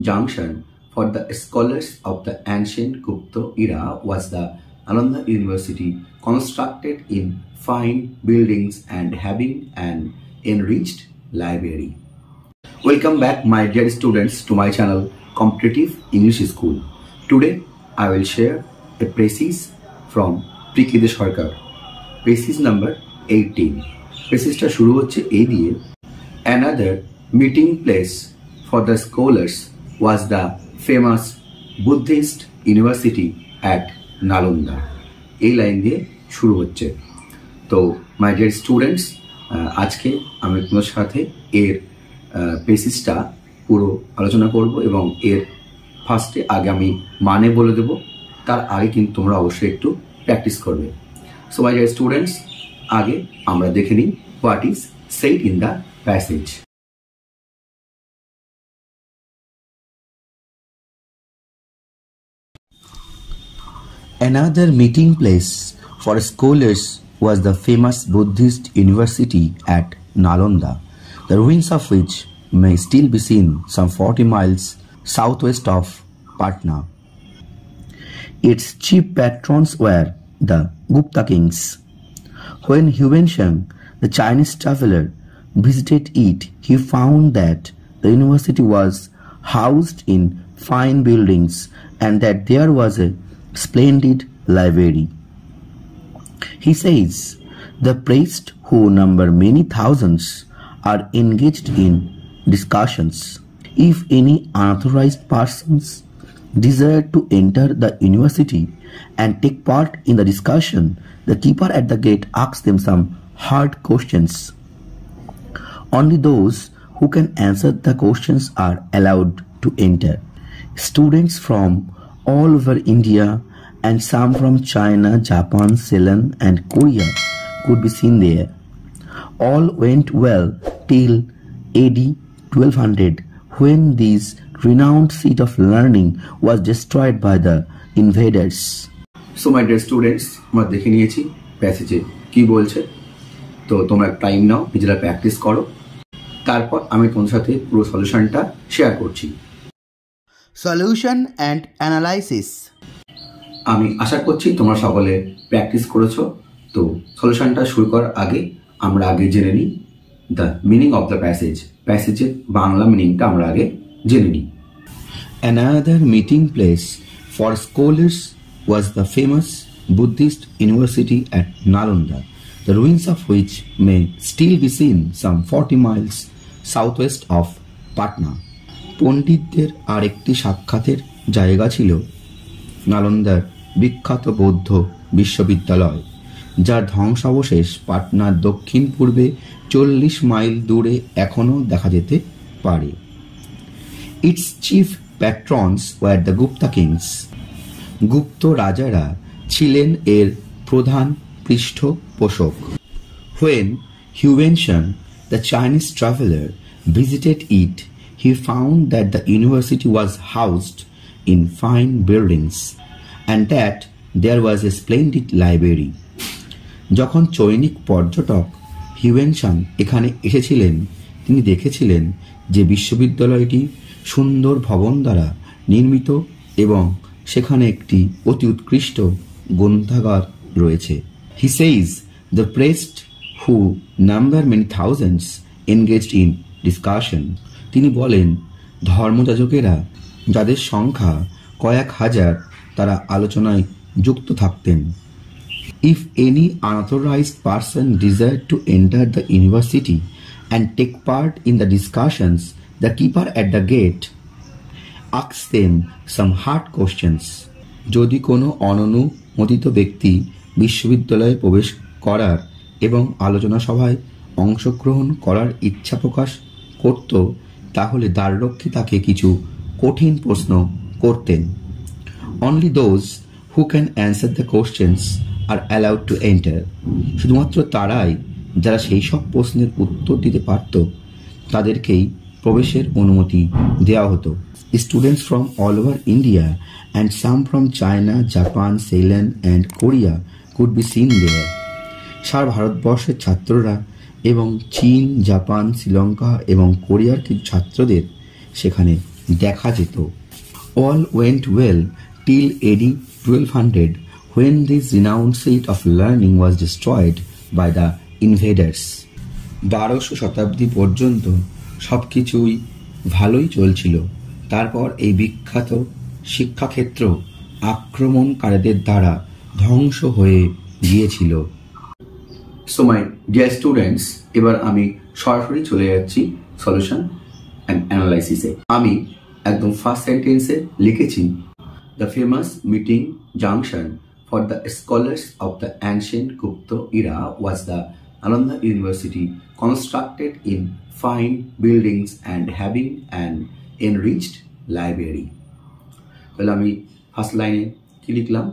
junction for the scholars of the ancient Gupta era was the Nalanda University, constructed in fine buildings and having an enriched library. Welcome back, my dear students, to my channel Competitive English School. Today I will share a passage from Prikide Sarkar, passage number 18. পেসেজটা শুরু হচ্ছে এই দিয়ে, another meeting place for the scholars was the famous Buddhist university at Nalanda. এই line দিয়ে শুরু হচ্ছে। তো মাই dear students, আজকে আমি তোমাদের সাথে এর পেসেজটা পুরো আলোচনা করব এবং এর ফার্স্টে আগে আমি মানে বলে দেব, তার আগে কিন্তু তোমরা অবশ্যই একটু প্র্যাকটিস করবে। সো মাই ডিয়ার স্টুডেন্টস, আগে আমরা দেখে নিই what is said in the passage. Another meeting place for scholars was the famous Buddhist university at Nalanda, the ruins of which may still be seen some 40 miles southwest of Patna. Its chief patrons were the Gupta kings. When Huansheng, the Chinese traveler, visited it, he found that the university was housed in fine buildings and that there was a splendid library. He says, the priests, who number many thousands, are engaged in discussions. If any unauthorized persons desire to enter the university and take part in the discussion, the keeper at the gate asks them some hard questions. Only those who can answer the questions are allowed to enter. Students from all over India and some from China, Japan, Ceylon and Korea could be seen there. All went well till AD 1200, when this renowned seat of learning was destroyed by the invaders. So my dear students, আমরা দেখে নিয়েছি প্যাসেজে কি বলছে। তো তোমরা time নাও, নিজেরা practice করো, তারপর আমি তোমার সাথে পুরো সলিউশনটা শেয়ার করছি। Solution and analysis. আমি আশা করছি তোমরা সকলে প্র্যাকটিস করেছো। তো সলিউশনটা শুরু করার আগে আমরা আগে জেনে নিই the meaning of the passage. প্যাসেজের বাংলা মিনিংটা আমরা আগে জেনে নিই। Another meeting place for scholars was the famous Buddhist university at Nalanda, the ruins of which may still be seen some 40 miles southwest of Patna. পণ্ডিতদের আরেকটি সাক্ষাতের জায়গা ছিল নালন্দার বিখ্যাত বৌদ্ধ বিশ্ববিদ্যালয়, যার ধ্বংসাবশেষ পাটনার দক্ষিণ পূর্বে 40 মাইল দূরে এখনও দেখা যেতে পারে। Its chief patrons were the Gupta kings. গুপ্ত রাজারা ছিলেন এর প্রধান পৃষ্ঠপোষক। When Huansheng, the Chinese traveler, visited it, he found that the university was housed in fine buildings and that there was a splendid library. যখন চৈনিক পর্যটক Hiuen Tsang এখানে এসেছিলেন, তিনি দেখেছিলেন যে বিশ্ববিদ্যালয়টি সুন্দর ভবন দ্বারা নির্মিত এবং সেখানে একটি অতি উৎকৃষ্ট গ্রন্থাগার রয়েছে। He says, the priests, who number many thousands, engaged in discussion. তিনি বলেন, ধর্মযাজকেরা, যাদের সংখ্যা কয়েক হাজার, তারা আলোচনায় যুক্ত থাকতেন। If any unauthorized person desired to enter the university and take part in the discussions, the keeper at the gate asks them some hard questions. যদি কোনো অননুমোদিত ব্যক্তি বিশ্ববিদ্যালয়ে প্রবেশ করার এবং আলোচনা সভায় অংশগ্রহণ করার ইচ্ছা প্রকাশ করত, তাহলে দ্বাররক্ষী তাকে কিছু কঠিন প্রশ্ন করতেন। Only those who can answer the questions are allowed to enter. শুধুমাত্র তারাই, যারা সেই সব প্রশ্নের উত্তর দিতে পারত, তাদেরকেই প্রবেশের অনুমতি দেওয়া হতো। Students from all over India and some from China, Japan, Ceylon and Korea could be seen there. সারা ভারতবর্ষের ছাত্ররা এবং চীন, জাপান, শ্রীলঙ্কা এবং কোরিয়ার কিছু ছাত্রদের সেখানে দেখা যেত। All went well till AD 1200 when this renowned seat of learning was destroyed by the invaders. 1200 শতাব্দী পর্যন্ত সবকিছুই ভালোই চলছিল, তারপর এই বিখ্যাত শিক্ষাক্ষেত্র আক্রমণকারীদের দ্বারা ধ্বংস হয়ে গিয়েছিল। সো মাই ডিয়ার স্টুডেন্টস, এবার আমি সরাসরি চলে যাচ্ছি সলিউশন অ্যান্ড অ্যানালাইসিসে। আমি একদম ফার্স্ট সেন্টেন্সে লিখেছি, the famous meeting junction for the scholars of the ancient Gupta Ira was the Nalanda university, constructed in fine buildings and having an enriched library. তাহলে আমি ফার্স্ট লাইনে কি লিখলাম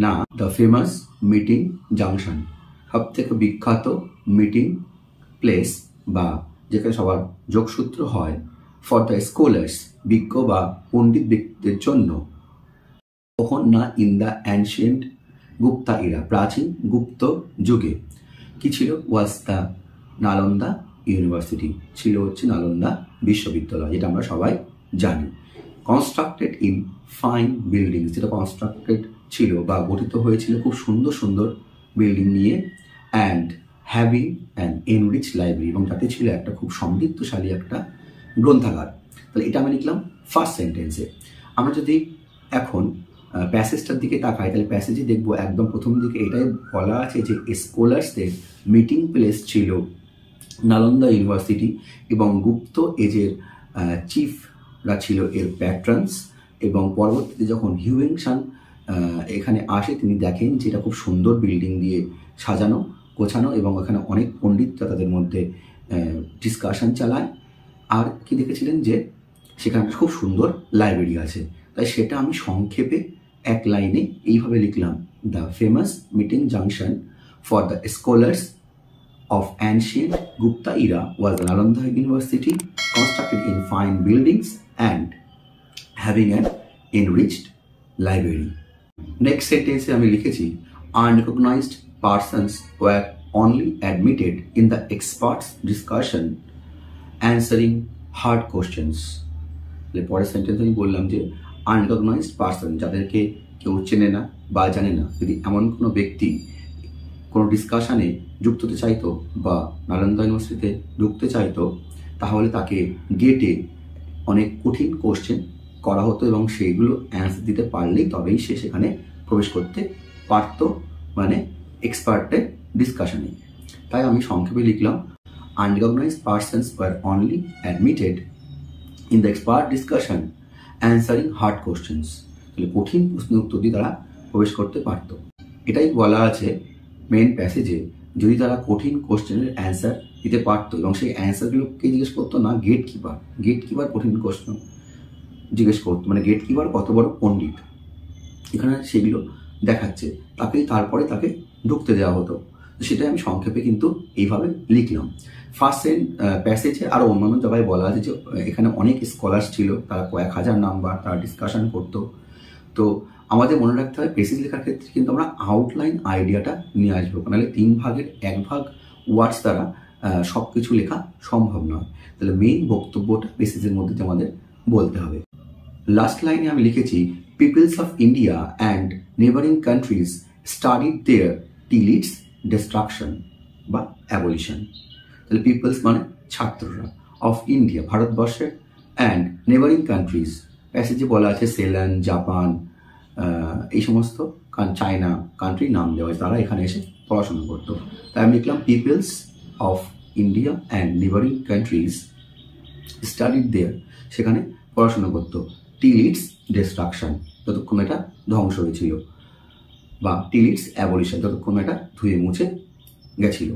না, দ্য ফেমাস মিটিং জাংশন, সব থেকে বিখ্যাত মিটিং প্লেস বা যেখানে সবার যোগসূত্র হয়, ফর দ্য স্কলার্স, বিজ্ঞ বা পণ্ডিত ব্যক্তিদের জন্য, কখন না, in the ancient Gupta Ira, প্রাচীন গুপ্ত যুগে, কি ছিল, ওয়াজ দ্য নালন্দা ইউনিভার্সিটি, ছিল হচ্ছে নালন্দা বিশ্ববিদ্যালয়, যেটা আমরা সবাই জানি। কনস্ট্রাক্টেড ইন ফাইন বিল্ডিং, যেটা কনস্ট্রাক্টেড ছিল বা গঠিত হয়েছিল খুব সুন্দর সুন্দর বিল্ডিং নিয়ে, and having an enrich library, এবং যাতে ছিল একটা খুব সমৃদ্ধশালী একটা গ্রন্থাগার। তাহলে এটা আমি লিখলাম ফার্স্ট সেন্টেন্সে। আমরা যদি এখন প্যাসেজটার দিকে তাকাই, তাহলে প্যাসেজে দেখবো একদম প্রথম দিকে এটাই বলা আছে যে স্কলার্সদের মিটিং প্লেস ছিল নালন্দা ইউনিভার্সিটি, এবং গুপ্ত এজের চিফরা ছিল এর প্যাট্রনস, এবং পরবর্তীতে যখন হিউয়েংসাং এখানে আসে, তিনি দেখেন যে এটা খুব সুন্দর বিল্ডিং দিয়ে সাজানো গোছানো, এবং এখানে অনেক পণ্ডিতরা তাদের মধ্যে ডিসকাশন চালায়। আর কি দেখেছিলেন যে সেখানে খুব সুন্দর লাইব্রেরি আছে। তাই সেটা আমি সংক্ষেপে এক লাইনে এইভাবে লিখলাম, the famous meeting junction for the scholars of ancient Gupta era was Nalanda University, constructed in fine buildings and having an enriched library. Next sentence আমি লিখেছি, unrecognized persons were only admitted in the experts discussion answering hard questions. পরের sentence আমি বললাম যে unrecognised person, যাদেরকে কেউ চেনে না বা জানে না, যদি এমন কোনো ব্যক্তি কোনো ডিসকাশনে যুক্ত হতে চাইতো বা নালন্দা ইউনিভার্সিটিতে ঢুকতে চাইতো, তাহলে তাকে গেটে অনেক কঠিন কোশ্চেন করা হতো, এবং সেইগুলো অ্যান্সার দিতে পারলেই তবেই সে সেখানে প্রবেশ করতে পারত, মানে এক্সপার্টের ডিসকাশনে। তাই আমি সংক্ষেপে লিখলাম, unrecognized persons were only admitted in the expert discussion answering hard questions. তাহলে কঠিন প্রশ্নের উত্তর দিয়ে তারা প্রবেশ করতে পারত। এটাই বলা আছে মেন প্যাসেজে, যদি তারা কঠিন কোশ্চেনের অ্যান্সার দিতে পারতো, এবং সেই অ্যান্সারগুলোকে জিজ্ঞেস করতো না গেট কিপার কঠিন কোশ্চেন জিজ্ঞেস করতো, মানে গেট কিপার কত বড় পণ্ডিত, এখানে সেগুলো দেখাচ্ছে, তারপরে তাকে ঢুকতে দেওয়া হতো। সেটাই আমি সংক্ষেপে কিন্তু এইভাবে লিখলাম। ফার্স্ট প্যাসেজে আরও অন্যান্য জায়গায় বলা আছে যে এখানে অনেক স্কলার্স ছিল, তারা কয়েক হাজার নাম্বার তারা ডিসকাশন করতো। তো আমাদের মনে রাখতে হয় প্যাসেজ লেখার ক্ষেত্রে কিন্তু আমরা আউটলাইন আইডিয়াটা নিয়ে আসবো, নাহলে 3 ভাগের 1 ভাগ ওয়ার্ডস দ্বারা সব কিছু লেখা সম্ভব নয়। তাহলে মেইন বক্তব্যটা প্যাসেজের মধ্যে আমাদের বলতে হবে। লাস্ট লাইনে আমি লিখেছি, peoples of India and neighbouring countries studied there till its destruction বা অ্যাবলিশন। তাহলে পিপলস মানে ছাত্ররা, অফ ইন্ডিয়া ভারতবর্ষের, অ্যান্ড নেবারিং কান্ট্রিজ, প্যাসেজে বলা আছে সেলান, জাপান, এই সমস্ত চায়না কান্ট্রি নাম দেওয়া হয়, তারা এখানে এসে পড়াশোনা করতো। তাই আমি লিখলাম, peoples of India and neighbouring countries studied there, সেখানে পড়াশোনা করতো, টিল ইটস ডিস্ট্রাকশন, যতক্ষণ এটা ধ্বংস হয়েছিল, বা টিল ইটস অ্যাবলিশন, যতক্ষণ এটা ধুয়ে মুছে গেছিল।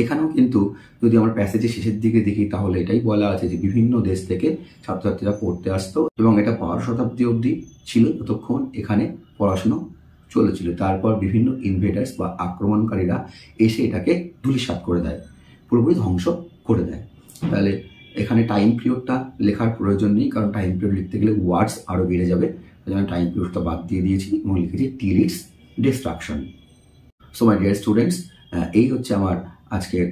এখানেও কিন্তু যদি আমরা প্যাসেজের শেষের দিকে দেখি, তাহলে এটাই বলা আছে যে বিভিন্ন দেশ থেকে ছাত্রছাত্রীরা পড়তে আসতো, এবং এটা 12 শতাব্দী অবধি ছিল, যতক্ষণ এখানে পড়াশুনো চলেছিল। তারপর বিভিন্ন ইনভেডার্স বা আক্রমণকারীরা এসে এটাকে ধূলিসাৎ করে দেয়, পুরোপুরি ধ্বংস করে দেয়। তাহলে এখানে টাইম পিরিয়ডটা লেখার প্রয়োজন নেই, কারণ টাইম পিরিয়ড লিখতে গেলে ওয়ার্ডস আরও বেড়ে যাবে, তাই আমি টাইম পিরিয়ডটা বাদ দিয়ে দিয়েছি এবং লিখেছি till its destruction. So my dear students, এই হচ্ছে আমার আজকের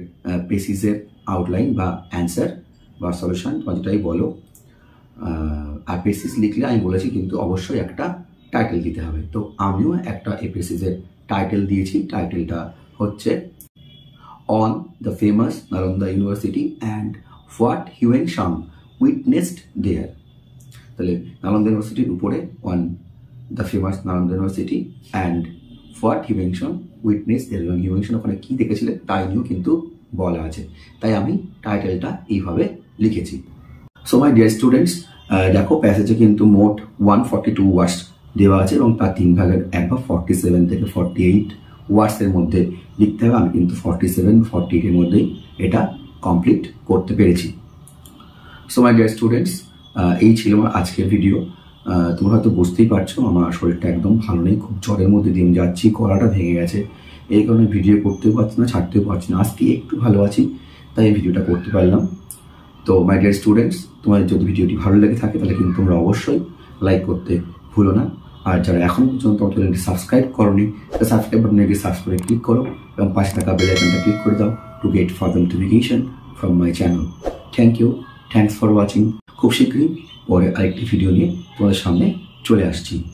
পেসিসের আউটলাইন বা অ্যান্সার বা সলিউশন, তোমরা যেটাই বলো। অ্যাপেসিস লিখলে আমি বলেছি কিন্তু অবশ্যই একটা টাইটেল দিতে হবে। তো আমিও একটা অ্যাপেসিসের টাইটেল দিয়েছি। টাইটেলটা হচ্ছে on the famous Nalanda university and what Hiuen Tsang witnessed there. তাহলে নালন্দা ইউনিভার্সিটির উপরে on the famous Nalanda university and what Hiuen Tsang witness there, এবং হিউয়েনসাং ওখানে কী দেখেছিলেন তাই নিয়েও কিন্তু বলা আছে। তাই আমি টাইটেলটা এইভাবে লিখেছি। সো মাই ডিয়ার স্টুডেন্টস, দেখো প্যাসেজে কিন্তু মোট 142 ওয়ার্ডস দেওয়া আছে এবং তার 3 ভাগের 1 ভাগ 47 থেকে 48 ওয়ার্ডসের মধ্যে লিখতে হবে। আমি কিন্তু 47-48 এর মধ্যেই এটা কমপ্লিট করতে পেরেছি। সো মাই ডিয়ার স্টুডেন্টস, এই ছিল আমার আজকের ভিডিও। তোমরা হয়তো বুঝতেই পারছো আমার শরীরটা একদম ভালো নেই, খুব জ্বরের মধ্যে দিয়ে আমি যাচ্ছি, গলাটা ভেঙে গেছে, এই কারণে ভিডিও করতেও পারছি না, ছাড়তেও পারছি না। আজকে একটু ভালো আছি তাই এই ভিডিওটা করতে পারলাম। তো মাই ডিয়ার স্টুডেন্টস, তোমাদের যদি ভিডিওটি ভালো লেগে থাকে তাহলে কিন্তু তোমরা অবশ্যই লাইক করতে ভুলো না। আর যারা এখন পর্যন্ত আমার চ্যানেলটি সাবস্ক্রাইব করোনি, তাহলে সাবস্ক্রাইব বাটনে গিয়ে সাবস্ক্রাইব ক্লিক করো এবং পাশে থাকা বেল আইকনটা ক্লিক করে দাও to get further notification from my channel. Thank you, thanks for watching. খুব শীঘ্রই পরে আরেকটি ভিডিও নিয়ে তোমাদের সামনে চলে আসছি।